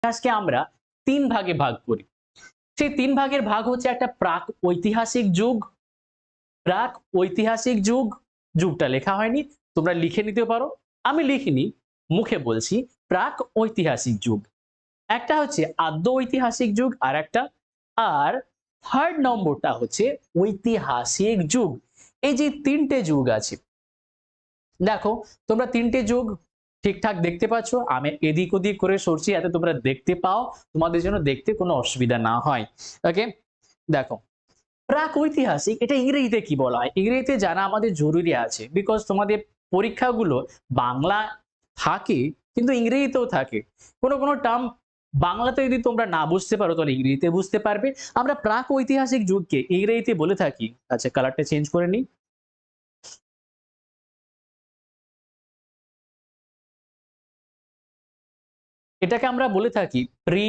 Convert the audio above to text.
ইতিহাসকে আমরা তিন ভাগে ভাগ করি। সেই তিন ভাগের ভাগ হচ্ছে একটা প্রাক ঐতিহাসিক যুগ, প্রাক ঐতিহাসিক যুগ, যুগটা লেখা হয়নি, তোমরা লিখে নিতে পারো, আমি লিখিনি, মুখে বলছি, প্রাক ঐতিহাসিক যুগ। একটা হচ্ছে আদ্য ঐতিহাসিক যুগ আর একটা, আর থার্ড নম্বরটা হচ্ছে ঐতিহাসিক যুগ। এই যে তিনটে যুগ আছে, দেখো তোমরা তিনটে যুগ ঠিকঠাক দেখতে পাচ্ছ, আমি এদিক ওদিক করে সরছি যাতে তোমরা দেখতে পাও, তোমাদের জন্য দেখতে কোনো অসুবিধা না হয়। ওকে, দেখো প্রাক ঐতিহাসিক এটা ইংরেজিতে কি বলা হয়, ইংরেজিতে জানা আমাদের জরুরি আছে, বিকজ তোমাদের পরীক্ষাগুলো বাংলা থাকে কিন্তু ইংরেজিতেও থাকে। কোনো কোনো টার্ম বাংলাতে যদি তোমরা না বুঝতে পারো তাহলে ইংরেজিতে বুঝতে পারবে। আমরা প্রাক ঐতিহাসিক যুগকে ইংরেজিতে বলে থাকি, আচ্ছা কালারটা চেঞ্জ করে নিই, এটাকে আমরা বলে থাকি প্রি